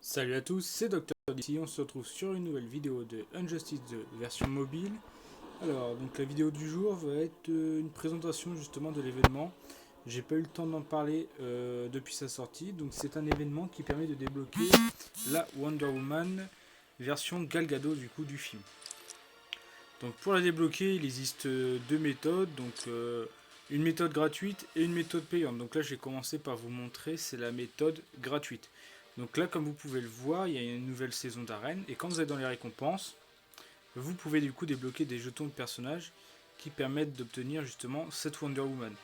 Salut à tous, c'est Docteur d'ici, on se retrouve sur une nouvelle vidéo de Injustice 2 version mobile. Alors, donc la vidéo du jour va être une présentation justement de l'événement. J'ai pas eu le temps d'en parler depuis sa sortie, donc c'est un événement qui permet de débloquer la Wonder Woman version Gal Gadot du coup du film. Donc pour la débloquer, il existe deux méthodes, donc une méthode gratuite et une méthode payante. Donc là, j'ai commencé par vous montrer, c'est la méthode gratuite. Donc là, comme vous pouvez le voir, il y a une nouvelle saison d'arène. Et quand vous êtes dans les récompenses, vous pouvez du coup débloquer des jetons de personnages qui permettent d'obtenir justement cette Wonder Woman.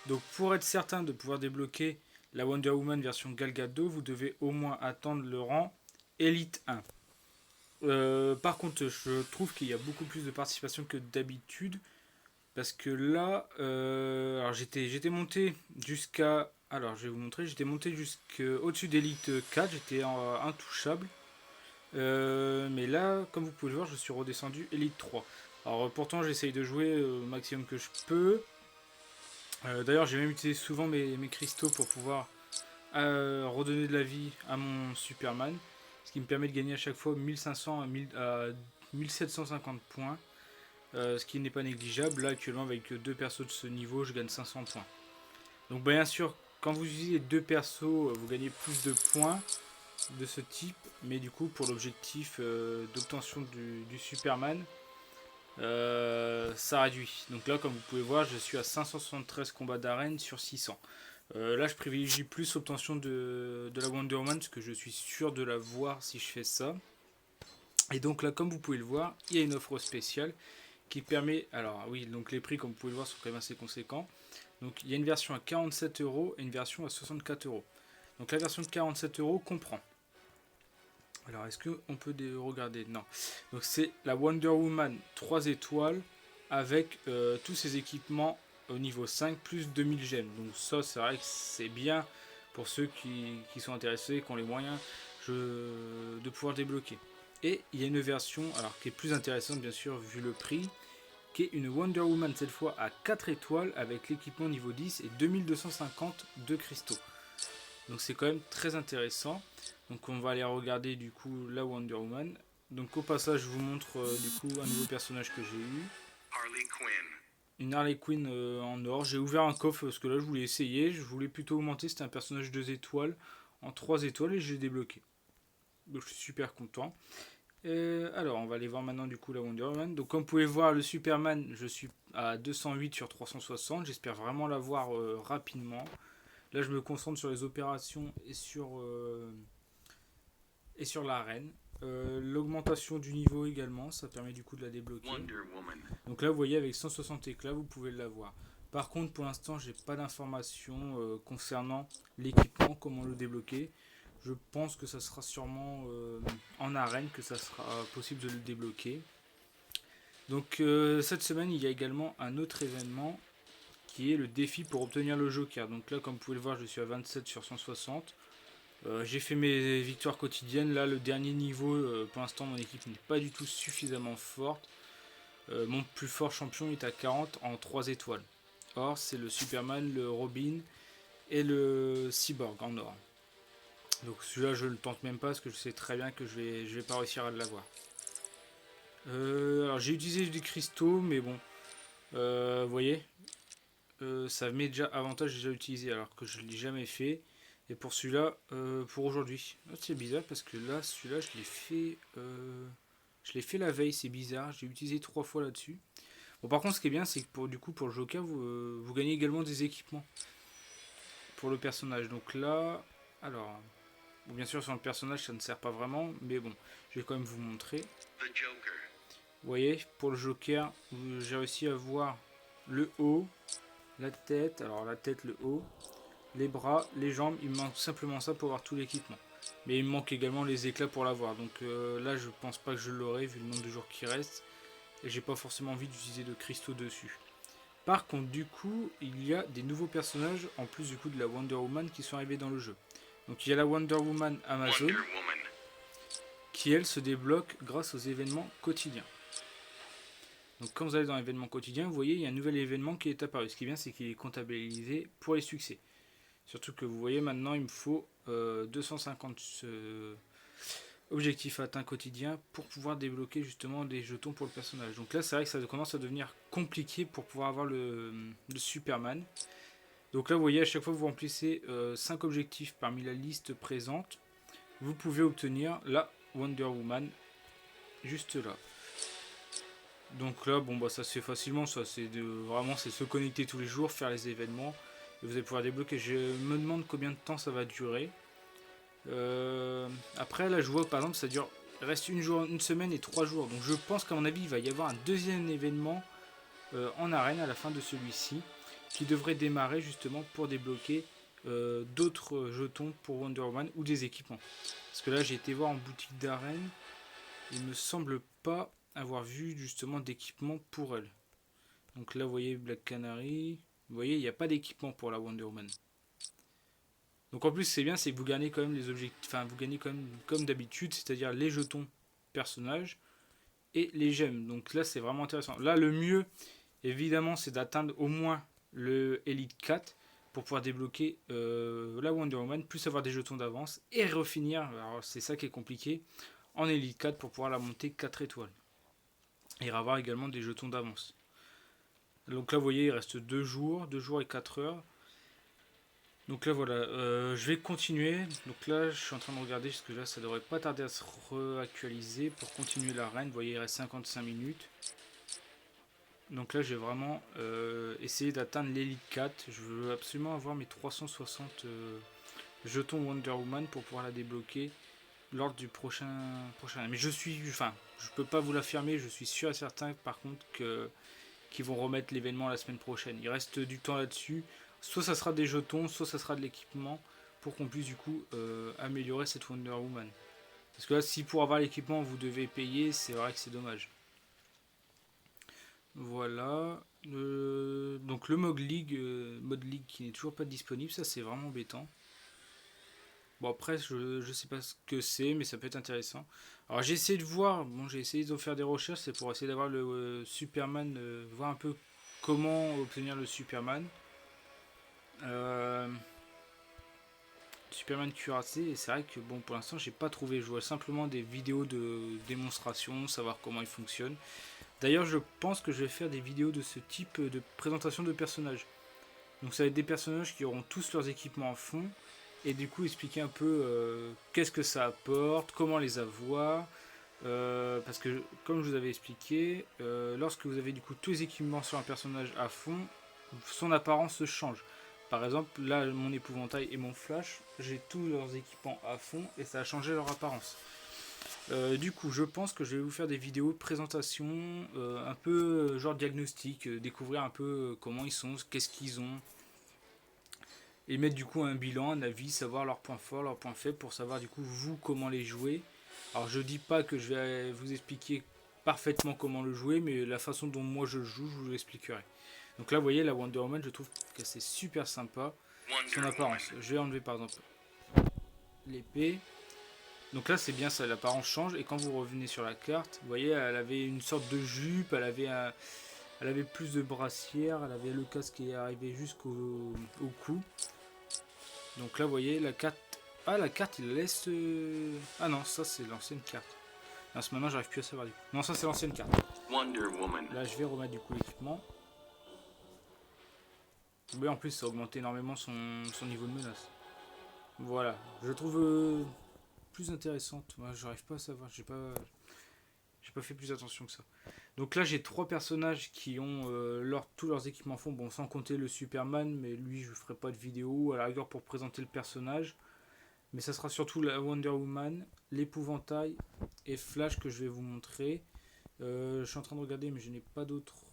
Donc pour être certain de pouvoir débloquer la Wonder Woman version Gal Gadot, vous devez au moins attendre le rang Elite 1. Par contre, je trouve qu'il y a beaucoup plus de participation que d'habitude. Parce que là, alors j'étais monté jusqu'à. Alors je vais vous montrer, j'étais monté jusqu'au-dessus d'Elite 4, j'étais intouchable. Mais là, comme vous pouvez le voir, je suis redescendu Elite 3. Alors pourtant, j'essaye de jouer au maximum que je peux. D'ailleurs, j'ai même utilisé souvent mes cristaux pour pouvoir redonner de la vie à mon Superman. Ce qui me permet de gagner à chaque fois 1500 à 1750 points. Ce qui n'est pas négligeable. Là, actuellement, avec deux persos de ce niveau, je gagne 500 points. Donc, bien sûr, quand vous utilisez deux persos, vous gagnez plus de points de ce type. Mais du coup, pour l'objectif d'obtention du Superman, ça réduit. Donc là, comme vous pouvez voir, je suis à 573 combats d'arène sur 600. Là, je privilégie plus l'obtention de la Wonder Woman, parce que je suis sûr de la voir si je fais ça. Et donc là, comme vous pouvez le voir, il y a une offre spéciale qui permet, alors oui, donc les prix comme vous pouvez le voir sont quand même assez conséquents. Donc il y a une version à 47 euros et une version à 64 euros. Donc la version de 47 euros comprend. Alors est-ce qu'on peut regarder? Non. Donc c'est la Wonder Woman 3 étoiles avec tous ses équipements au niveau 5 plus 2000 gemmes. Donc ça c'est vrai que c'est bien pour ceux qui sont intéressés, qui ont les moyens de pouvoir débloquer. Et il y a une version alors qui est plus intéressante bien sûr vu le prix, qui est une Wonder Woman cette fois à 4 étoiles avec l'équipement niveau 10 et 2250 de cristaux. Donc c'est quand même très intéressant. Donc on va aller regarder du coup la Wonder Woman. Donc au passage je vous montre du coup un nouveau personnage que j'ai eu. Harley Quinn. Une Harley Quinn en or. J'ai ouvert un coffre parce que là je voulais essayer. Je voulais plutôt augmenter. C'était un personnage 2 étoiles en 3 étoiles et j'ai débloqué. Donc je suis super content. Alors, on va aller voir maintenant du coup la Wonder Woman. Donc, comme vous pouvez voir, le Superman, je suis à 208 sur 360. J'espère vraiment l'avoir rapidement. Là, je me concentre sur les opérations et sur l'arène. L'augmentation du niveau également, ça permet du coup de la débloquer. Donc là, vous voyez, avec 160 éclats, vous pouvez l'avoir. Par contre, pour l'instant, j'ai pas d'informations concernant l'équipement, comment le débloquer. Je pense que ça sera sûrement en arène que ça sera possible de le débloquer. Donc cette semaine, il y a également un autre événement qui est le défi pour obtenir le Joker. Donc là, comme vous pouvez le voir, je suis à 27 sur 160. J'ai fait mes victoires quotidiennes. Là, le dernier niveau, pour l'instant, mon équipe n'est pas du tout suffisamment forte. Mon plus fort champion est à 40 en 3 étoiles. Or, c'est le Superman, le Robin et le Cyborg en or. Donc celui-là, je ne le tente même pas parce que je sais très bien que je vais pas réussir à l'avoir. Alors j'ai utilisé des cristaux, mais bon, vous voyez, ça met déjà avantage déjà utilisé alors que je ne l'ai jamais fait. Et pour celui-là, pour aujourd'hui, c'est bizarre parce que là, celui-là, je l'ai fait la veille, c'est bizarre. J'ai utilisé 3 fois là-dessus. Bon, par contre, ce qui est bien, c'est que pour le Joker, vous gagnez également des équipements pour le personnage. Donc là, alors, bon, bien sûr, sur le personnage, ça ne sert pas vraiment, mais bon, je vais quand même vous montrer. Vous voyez, pour le Joker, j'ai réussi à voir le haut, la tête, alors la tête, le haut, les bras, les jambes. Il me manque simplement ça pour avoir tout l'équipement. Mais il me manque également les éclats pour l'avoir. Donc là, je pense pas que je l'aurai vu le nombre de jours qui reste. Et j'ai pas forcément envie d'utiliser de cristaux dessus. Par contre, du coup, il y a des nouveaux personnages en plus du coup de la Wonder Woman qui sont arrivés dans le jeu. Donc il y a la Wonder Woman Amazon qui elle se débloque grâce aux événements quotidiens. Donc quand vous allez dans l'événement quotidien, vous voyez il y a un nouvel événement qui est apparu. Ce qui est bien c'est qu'il est comptabilisé pour les succès. Surtout que vous voyez maintenant il me faut 250 Objectif atteint quotidien pour pouvoir débloquer justement des jetons pour le personnage. Donc là c'est vrai que ça commence à devenir compliqué pour pouvoir avoir le Superman. Donc là vous voyez à chaque fois que vous remplissez 5 objectifs parmi la liste présente, vous pouvez obtenir la Wonder Woman juste là. Donc là bon bah ça se fait facilement, ça c'est vraiment c'est se connecter tous les jours, faire les événements et vous allez pouvoir débloquer. Je me demande combien de temps ça va durer. Après là je vois par exemple ça dure, il reste une semaine et 3 jours, donc je pense qu'à mon avis il va y avoir un deuxième événement en arène à la fin de celui-ci qui devrait démarrer justement pour débloquer d'autres jetons pour Wonder Woman ou des équipements, parce que là j'ai été voir en boutique d'arène, il me semble pas avoir vu justement d'équipement pour elle. Donc là vous voyez Black Canary, vous voyez il n'y a pas d'équipement pour la Wonder Woman. Donc en plus c'est bien, c'est que vous gagnez quand même les objectifs, enfin vous gagnez quand même comme d'habitude, c'est-à-dire les jetons personnages et les gemmes. Donc là c'est vraiment intéressant. Là le mieux évidemment c'est d'atteindre au moins le Elite 4 pour pouvoir débloquer la Wonder Woman, plus avoir des jetons d'avance et refinir, alors c'est ça qui est compliqué, en Elite 4 pour pouvoir la monter 4 étoiles. Et avoir également des jetons d'avance. Donc là vous voyez il reste 2 jours et 4 heures. Donc là voilà, je vais continuer. Donc là je suis en train de regarder parce que là ça devrait pas tarder à se réactualiser pour continuer l'arène. Vous voyez il reste 55 minutes. Donc là j'ai vraiment essayé d'atteindre l'Elite 4. Je veux absolument avoir mes 360 jetons Wonder Woman pour pouvoir la débloquer lors du prochain. Mais je peux pas vous l'affirmer, je suis sûr et certain par contre qu'ils vont remettre l'événement la semaine prochaine. Il reste du temps là-dessus. Soit ça sera des jetons, soit ça sera de l'équipement pour qu'on puisse du coup améliorer cette Wonder Woman. Parce que là, si pour avoir l'équipement vous devez payer, c'est vrai que c'est dommage. Voilà. Donc le mode League qui n'est toujours pas disponible, ça c'est vraiment embêtant. Bon après je sais pas ce que c'est, mais ça peut être intéressant. Alors j'ai essayé de voir, j'ai essayé de faire des recherches, c'est pour essayer d'avoir le Superman, voir un peu comment obtenir le Superman. Superman cuirassé, et c'est vrai que bon pour l'instant j'ai pas trouvé, je vois simplement des vidéos de démonstration, savoir comment il fonctionne. D'ailleurs je pense que je vais faire des vidéos de ce type de présentation de personnages. Donc ça va être des personnages qui auront tous leurs équipements à fond, et du coup expliquer un peu qu'est-ce que ça apporte, comment les avoir. Parce que comme je vous avais expliqué, lorsque vous avez du coup tous les équipements sur un personnage à fond, son apparence change. Par exemple, là, mon épouvantail et mon flash, j'ai tous leurs équipements à fond et ça a changé leur apparence. Du coup, je pense que je vais vous faire des vidéos de présentation, un peu genre diagnostic, découvrir un peu comment ils sont, qu'est-ce qu'ils ont, et mettre du coup un bilan, un avis, savoir leurs points forts, leurs points faibles, pour savoir du coup vous comment les jouer. Alors je dis pas que je vais vous expliquer parfaitement comment le jouer, mais la façon dont moi je joue, je vous l'expliquerai. Donc là, vous voyez, la Wonder Woman, je trouve que c'est super sympa. Son apparence. Je vais enlever par exemple l'épée. Donc là, c'est bien ça, l'apparence change. Et quand vous revenez sur la carte, vous voyez, elle avait une sorte de jupe, elle avait plus de brassière, elle avait le casque qui est arrivé jusqu'au cou. Donc là, vous voyez, la carte. Ah, la carte, il laisse. Ah non, ça, c'est l'ancienne carte. Là, ce moment, j'arrive plus à savoir du coup. Non, ça, c'est l'ancienne carte. Wonder Woman. Là, je vais remettre du coup l'équipement. Oui, en plus, ça a augmenté énormément son niveau de menace. Voilà, je trouve plus intéressante. Moi, j'arrive pas à savoir, j'ai pas fait plus attention que ça. Donc là, j'ai 3 personnages qui ont tous leurs équipements fond. Bon, sans compter le Superman, mais lui, je ferai pas de vidéo à la rigueur pour présenter le personnage. Mais ça sera surtout la Wonder Woman, l'épouvantail et Flash que je vais vous montrer. Je suis en train de regarder, mais je n'ai pas d'autres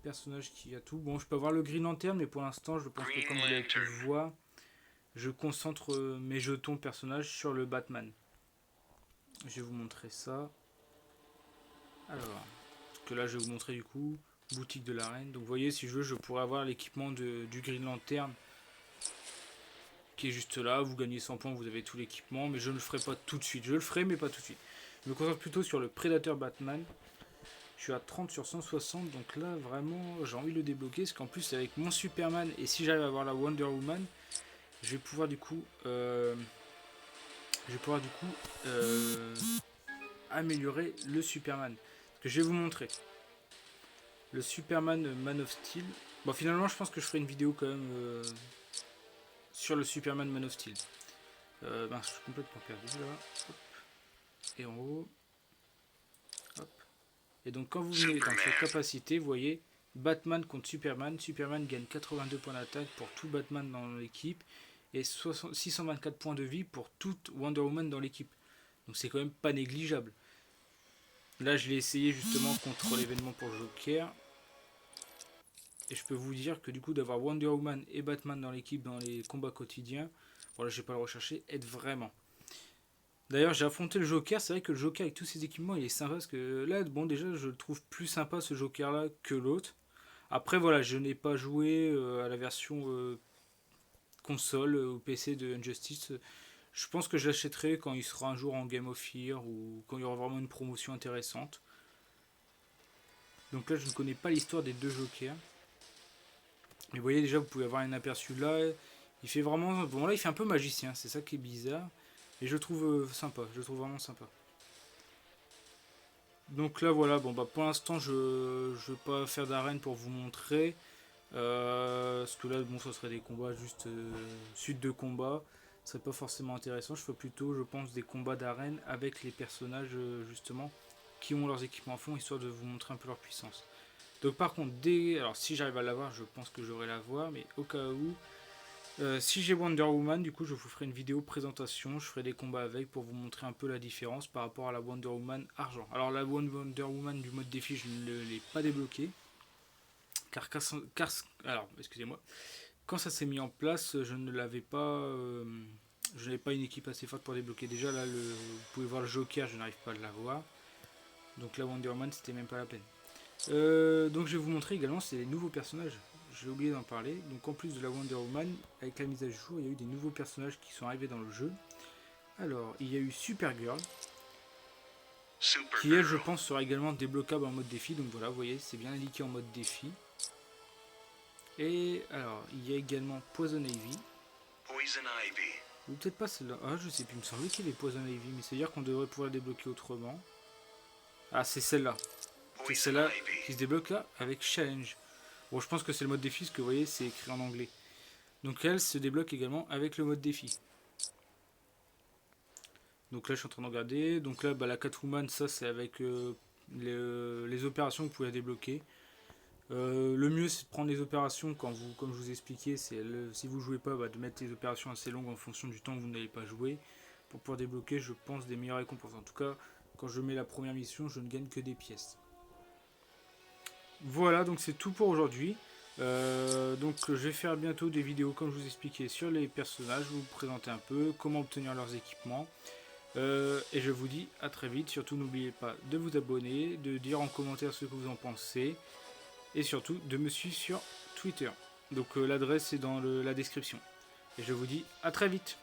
personnages qui a tout. Bon, je peux avoir le Green Lantern, mais pour l'instant, je pense que comme vous l'avez pu le voir, je concentre mes jetons personnages sur le Batman. Je vais vous montrer ça. Alors, parce que là, je vais vous montrer du coup boutique de l'arène. Donc, vous voyez, si je veux, je pourrais avoir l'équipement du Green Lantern qui est juste là. Vous gagnez 100 points, vous avez tout l'équipement, mais je ne le ferai pas tout de suite. Je le ferai, mais pas tout de suite. Je me concentre plutôt sur le Predator Batman. Je suis à 30 sur 160, donc là vraiment j'ai envie de le débloquer, parce qu'en plus avec mon Superman, et si j'arrive à avoir la Wonder Woman, je vais pouvoir du coup je vais pouvoir du coup améliorer le Superman. Que je vais vous montrer. Le Superman Man of Steel. Bon, finalement, je pense que je ferai une vidéo quand même sur le Superman Man of Steel. Je suis complètement perdu là. Hop. Et en haut. Hop. Et donc, quand vous venez dans cette capacité, vous voyez Batman contre Superman. Superman gagne 82 points d'attaque pour tout Batman dans l'équipe et 624 points de vie pour toute Wonder Woman dans l'équipe. Donc, c'est quand même pas négligeable. Là, je l'ai essayé justement contre l'événement pour Joker. Et je peux vous dire que du coup, d'avoir Wonder Woman et Batman dans l'équipe dans les combats quotidiens, voilà, je vais pas le rechercher, aide vraiment. D'ailleurs, j'ai affronté le Joker. C'est vrai que le Joker avec tous ses équipements, il est sympa parce que là, bon, déjà, je le trouve plus sympa ce Joker-là que l'autre. Après, voilà, je n'ai pas joué à la version console ou PC de Injustice. Je pense que je l'achèterai quand il sera un jour en Game of Year ou quand il y aura vraiment une promotion intéressante. Donc là, je ne connais pas l'histoire des deux Jokers. Mais vous voyez déjà, vous pouvez avoir un aperçu là. Il fait vraiment... Bon là, il fait un peu magicien, c'est ça qui est bizarre. Et je le trouve sympa, je le trouve vraiment sympa. Donc là, voilà, bon bah pour l'instant, je ne vais pas faire d'arène pour vous montrer. Parce que là, bon, ça serait des combats juste suite de combat. Ce serait pas forcément intéressant. Je ferai plutôt, je pense, des combats d'arène avec les personnages, justement, qui ont leurs équipements à fond, histoire de vous montrer un peu leur puissance. Donc par contre, alors si j'arrive à l'avoir, je pense que j'aurai la voir, mais au cas où, si j'ai Wonder Woman, du coup je vous ferai une vidéo présentation, je ferai des combats avec pour vous montrer un peu la différence par rapport à la Wonder Woman argent. Alors la Wonder Woman du mode défi, je ne l'ai pas débloqué, alors excusez-moi, quand ça s'est mis en place, je ne l'avais pas, je n'avais pas une équipe assez forte pour débloquer. Déjà là, vous pouvez voir le Joker, je n'arrive pas à l'avoir, donc la Wonder Woman c'était même pas la peine. Donc je vais vous montrer également c'est les nouveaux personnages. J'ai oublié d'en parler. Donc en plus de la Wonder Woman, avec la mise à jour, il y a eu des nouveaux personnages qui sont arrivés dans le jeu. Alors il y a eu Supergirl, qui elle je pense sera également débloquable en mode défi. Donc voilà, vous voyez, c'est bien indiqué en mode défi. Et alors il y a également Poison Ivy. Ou peut-être pas celle-là. Ah je sais plus, il me semblait qu'il y avait Poison Ivy, mais c'est à dire qu'on devrait pouvoir la débloquer autrement. Ah c'est celle-là. C'est celle-là qui se débloque là avec Challenge. Bon, je pense que c'est le mode défi, parce que vous voyez, c'est écrit en anglais. Donc elle se débloque également avec le mode défi. Donc là, je suis en train de regarder. Donc là, bah, la Catwoman, ça c'est avec les opérations que vous pouvez débloquer. Le mieux, c'est de prendre les opérations quand vous, comme je vous ai expliqué, si vous jouez pas, bah, de mettre les opérations assez longues en fonction du temps que vous n'allez pas jouer pour pouvoir débloquer, je pense, des meilleures récompenses. En tout cas, quand je mets la première mission, je ne gagne que des pièces. Voilà, donc c'est tout pour aujourd'hui. Donc je vais faire bientôt des vidéos comme je vous expliquais sur les personnages, vous présenter un peu comment obtenir leurs équipements. Et je vous dis à très vite. Surtout n'oubliez pas de vous abonner, de dire en commentaire ce que vous en pensez et surtout de me suivre sur Twitter. Donc l'adresse est dans la description. Et je vous dis à très vite.